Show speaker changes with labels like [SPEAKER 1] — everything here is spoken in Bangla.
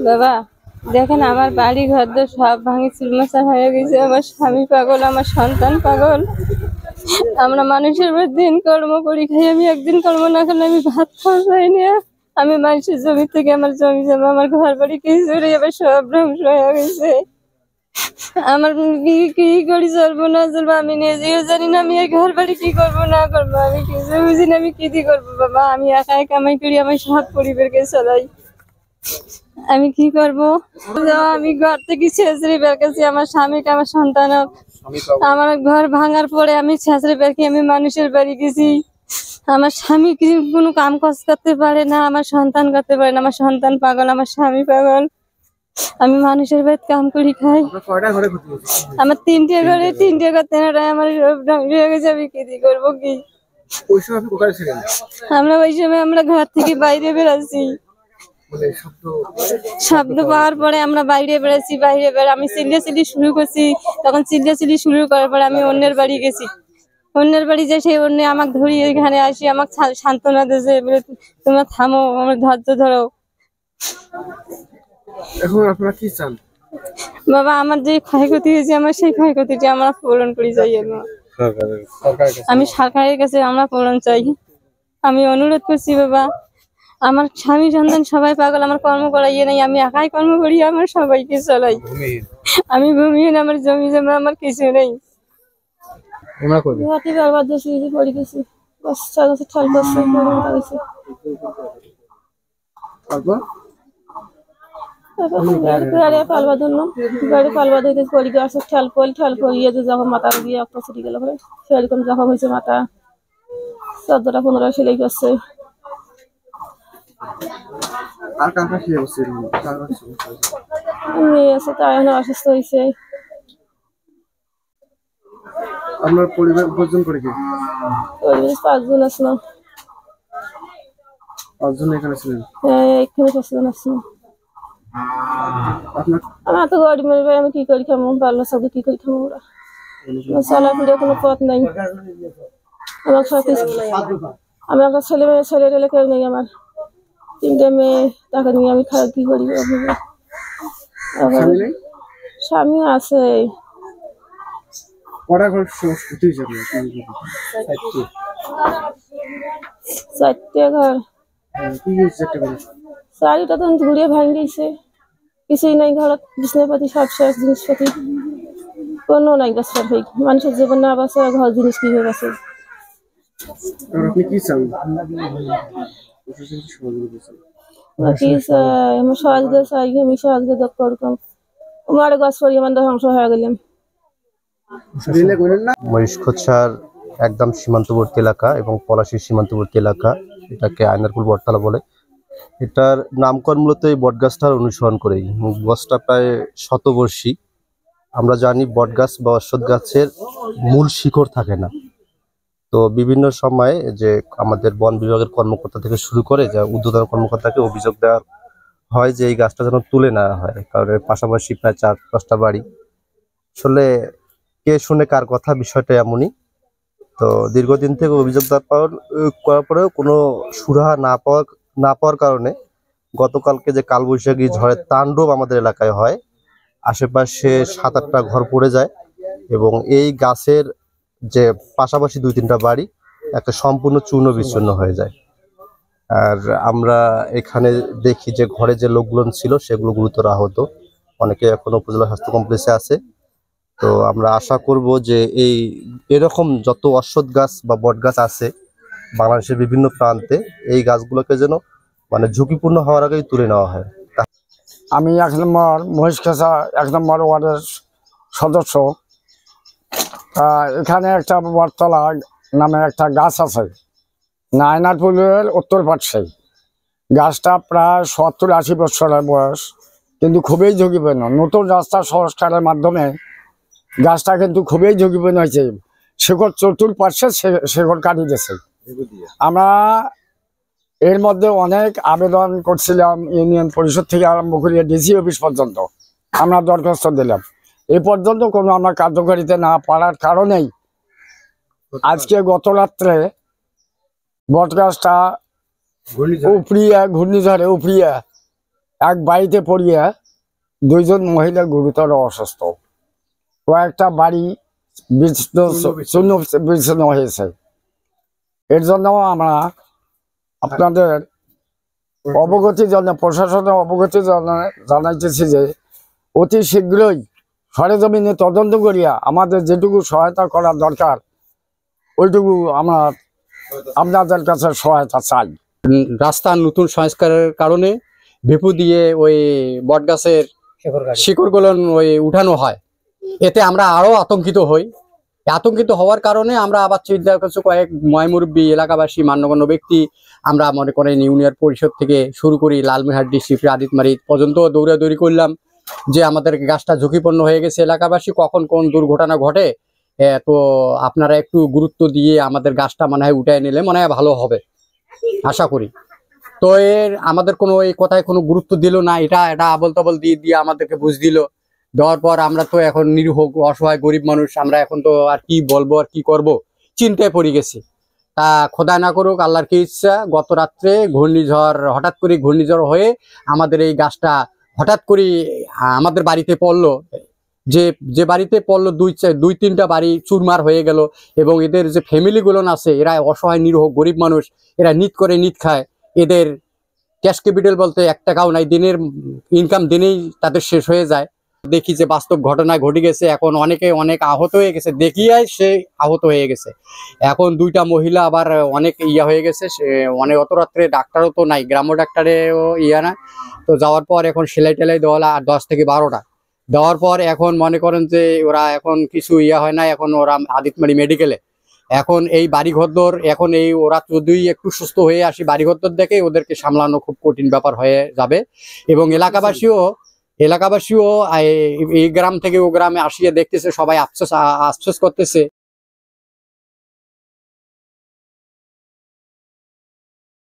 [SPEAKER 1] বাবা দেখেন আমার বাড়ি ঘর দর সব ভাঙি চুরমাচার হয়ে গেছে। আমার স্বামী পাগল, আমার সন্তান পাগল। আমরা মানুষের দিন কর্ম করি খাই, আমি একদিন কর্ম না করলে আমি ভাত খাওয়া যাই না। আমি মানুষের জমি থেকে আমার জমি জমা আমার ঘর বাড়ি কিছু এবার সব ধ্বংস হয়ে গেছে। আমার কি করি চলবো না চলবো আমি নিজেও জানি না। আমি এই ঘর বাড়ি কি করবো না করবো আমি কিছু বুঝি না। আমি কি দিয়ে করবো বাবা? আমি একাই কামাই করি, আমার সব পরিবারকে চালাই। আমি কি করবো? আমি ঘর থেকে ছেঁচড়ে বের করছি আমার স্বামীকে, আমার সন্তান। আমার ঘর ভাঙার পরে আমি ছেঁচড়ে বের আমি মানুষের বাড়ি গেছি। আমার স্বামী কি কোনো কাম কাজ করতে পারে না, আমার সন্তান করতে পারে না। আমার সন্তান পাগল, আমার স্বামী পাগল। আমি মানুষের বাড়িতে কাম করি খাই। আমার 3টে ঘরে 3টে করতে না আমার গেছে। আমি কি দিয়ে করবো কি? আমরা ওই সময় আমরা ঘর থেকে বাইরে বেরোচ্ছি। শব্দ পাওয়ার পরে আমরা বাইরে বেরোচ্ছি। বাইরে আমি চিল্লাচিল্লি শুরু করছি। তখন চিল্লাচিল্লি শুরু করার পরে আমি অন্যের বাড়ি গেছি। অন্যের বাড়ি যে সেই অন্য আমাকে ধরি এখানে আসি, আমাকে সান্ত্বনা দিয়েছে, তোমরা থামো, আমার ধৈর্য ধরো।
[SPEAKER 2] এখন আপনারা কি চান?
[SPEAKER 1] বাবা আমার যে ক্ষয়ক্ষতি হয়েছে আমার সেই ক্ষয়ক্ষতিটা আমরা পূরণ করি চাই। আমি সরকারের কাছে আমরা পূরণ চাই। আমি অনুরোধ করছি বাবা, আমার স্বামী সন্তান সবাই পাগল, আমার কর্ম করাইয়ে নাই। আমি একাই কর্ম করি, আমার সবাইকে চালাই। আমি ভূমিহীন, আমার জমি জমা আমার কিছু নেই। পালবা ধরল গাড়ি পালবা দিতে পড়ি গেছে। ঠেল ইয়ে যখন মাথা দিয়ে একটা ছুটি গেল করে সেরকম জখম হয়েছে। মাথা 14-15 সেলাই করছে। মেয়ে আছে তাই এখন অসুস্থ হয়েছে।
[SPEAKER 2] আপনার পরিবার কতজন করে? কি
[SPEAKER 1] পরিবার 5 জন আসলো।
[SPEAKER 2] 5 জন এখানে ছিলেন?
[SPEAKER 1] হ্যাঁ, এখানে 5 জন আসলো। আমার তো গাড়ি মেরে আমি কি করি খাবো? বাল্য সঙ্গে কি করি খাবো? ওরা চলাফেরা কোনো পথ নাই। আমার আমি একটা ছেলে টেলে কেউ নেই। আমার 3টে মেয়ে, তাকে নিয়ে আমি কি করি? স্বামী আছে।
[SPEAKER 2] 4টে
[SPEAKER 1] ঘর। 4টা তো ঘুরিয়ে ভাঙ গেছে। কিছুই নাই ঘর, বিছনাপাতি সব শেষ, জিনিসপাতি কোনো নাই। বাঁচার হয়ে মানুষের জীবন না বাঁচে, ঘর জিনিস কি হয়ে গেছে।
[SPEAKER 2] আপনি কি চান?
[SPEAKER 1] আমার সহজে চাই, আমি সহজে দক্ষ করতাম। আমার গাছ পরি আমার ধ্বংস হয়ে গেলাম।
[SPEAKER 3] মহিষখোচার একদম সীমান্তবর্তী এলাকা এবং পলাশীর সীমান্তবর্তী এলাকা, এটাকে আয়নারপুল বটতলা বলে। এটার নামকরণ মূলত এই বটগাছটার অনুসরণ করেই। গাছটা প্রায় শতবর্ষী। আমরা জানি বটগাছ বা অশ্বত্থ গাছের মূল শিকড় থাকে না। তো বিভিন্ন সময়ে যে আমাদের বন বিভাগের কর্মকর্তা থেকে শুরু করে যা ঊর্ধ্বতন কর্মকর্তাকে অভিযোগ দেওয়া হয় যে এই গাছটা যেন তুলে নেওয়া হয়, কারণ এর পাশাপাশি প্রায় 4-5টা বাড়ি। আসলে কে শুনে কার কথা, বিষয়টা এমনই। তো দীর্ঘদিন থেকে অভিযোগ করার পরেও কোনো সুরাহা না পাওয়ার কারণে গতকালকে যে কালবৈশাখী ঝড়ের তাণ্ডব আমাদের এলাকায় হয়, আশেপাশে 7-8টা ঘর পড়ে যায় এবং এই গাছের যে পাশাপাশি 2-3টা বাড়ি একটা সম্পূর্ণ চূর্ণ বিচ্ছিন্ন হয়ে যায়। আর আমরা এখানে দেখি যে ঘরে যে লোকগুলো ছিল সেগুলো গুরুতর আহত, অনেকে এখনো উপজেলা স্বাস্থ্য কমপ্লেক্সে আছে। তো আমরা আশা করব যে এরকম যত অশ্বত্থ গাছ বা বট গাছ আছে বাংলাদেশের বিভিন্ন প্রান্তে, এই গাছগুলোকে যেন মানে ঝুঁকিপূর্ণ হওয়ার আগেই তুলে নেওয়া হয়।
[SPEAKER 4] আমি 1 নম্বর মহিষখোচা 1 নম্বর ওয়ার্ডের সদস্য। এখানে একটা বটতলা নামে একটা গাছ আছে আয়নারপুলের উত্তর পাশে। গাছটা প্রায় 70-80 বছরের বয়স, কিন্তু খুবই ঝুঁকিপূর্ণ। নতুন রাস্তা সংস্কারের মাধ্যমে গাছটা কিন্তু খুবই ঝুঁকিপূর্ণ হয়েছে। শিকড় চতুর্পাশে শিকড় কাটিয়ে দিয়েছে। আমরা এর মধ্যে অনেক আবেদন করছিলাম, ইউনিয়ন পরিষদ থেকে আরম্ভ করে ডিসি অফিস পর্যন্ত আমরা দরখাস্ত দিলাম। এ পর্যন্ত কোনো আমরা কার্যকারিতা না পারার কারণেই আজকে গত রাত্রে বটগাছটা ঘূর্ণিঝড়ে উপড়িয়ে এক বাড়িতে পড়িয়া 2 জন মহিলা গুরুতর অসুস্থ, কয়েকটা বাড়ি চূর্ণ বিচ্ছিন্ন হয়েছে। এর জন্য আমরা আপনাদের অবগতির জন্য, প্রশাসনের অবগতির জন্য জানাইতেছি যে অতি শীঘ্রই সরেজমিনে তদন্ত করিয়া আমাদের যেটুকু সহায়তা করা দরকার ওইটুকু আমরা আপনাদের কাছে সহায়তা চাই।
[SPEAKER 5] রাস্তার নতুন সংস্কারের কারণে ভেপু দিয়ে ওই বটগাছের শিকড়গুলো ওই উঠানো হয়, এতে আমরা আরো আতঙ্কিত হই। আতঙ্কিত হওয়ার কারণে আমরা আবার চিন্তা করছি, কয়েক ময়মুরব্বী এলাকাবাসী মান্যগণ্য ব্যক্তি আমরা মনে করেন ইউনিয়ন পরিষদ থেকে শুরু করি লালমিনহাট ডিস্ট্রিক্ট আদিতমারি পর্যন্ত দৌড়াদৌড়ি করলাম যে আমাদের গাছটা ঝুঁকিপূর্ণ হয়ে গেছে, এলাকাবাসী কখন কোন দুর্ঘটনা ঘটে, তো আপনারা একটু গুরুত্ব দিয়ে আমাদের গাছটা মনে হয় উঠায় নিলে মনে হয় ভালো হবে আশা করি। তো এর আমাদের কোনো এই কথায় কোনো গুরুত্ব দিল না, এটা আবল তাবল দিয়ে আমাদেরকে বুঝ দিল। দেওয়ার পর আমরা তো এখন নিরীহ অসহায় গরিব মানুষ, আমরা এখন তো আর কি বলবো আর কি করব, চিন্তায় পড়ে গেছি। তা খোদা না করুক, আল্লাহর কি ইচ্ছা, গত রাত্রে হঠাৎ করে ঘূর্ণিঝড় হয়ে আমাদের এই গাছটা হঠাৎ করে আমাদের বাড়িতে পড়লো। যে বাড়িতে পড়লো 2-3টা বাড়ি চুরমার হয়ে গেল, এবং এদের যে ফ্যামিলিগুলো আছে এরা অসহায় নিরীহ গরিব মানুষ, এরা নিত করে নিত খায়, এদের ক্যাশ ক্যাপিটাল বলতে 1 টাকাও নাই, দিনের ইনকাম দিনেই তাদের শেষ হয়ে যায়। দেখি যে বাস্তব ঘটনা ঘটে গেছে, এখন অনেক আহত হয়ে গেছে, দেখিয়াই সে আহত হয়ে গেছে। এখন 2টা মহিলা আবার অনেক হয়ে গেছে, অনেক অত রাত্রে ডাক্তারও তো নাই, গ্রাম্য ডাক্তারেও না। তো যাওয়ার পর এখন সেলাই টেলাই দেওয়া 10 থেকে 12টা দেওয়ার পর এখন মনে করেন যে ওরা এখন কিছু হয় না, এখন ওরা আদিতমারি মেডিকেলে। এখন এই বাড়িঘরদর এখন ওরা যদি একটু সুস্থ হয়ে আসি বাড়িঘরদর দেখে ওদেরকে সামলানো খুব কঠিন ব্যাপার হয়ে যাবে। এবং এলাকাবাসীও এই গ্রাম থেকে ও গ্রামে আসিয়া দেখতেছে, সবাই আফসোস করতেছে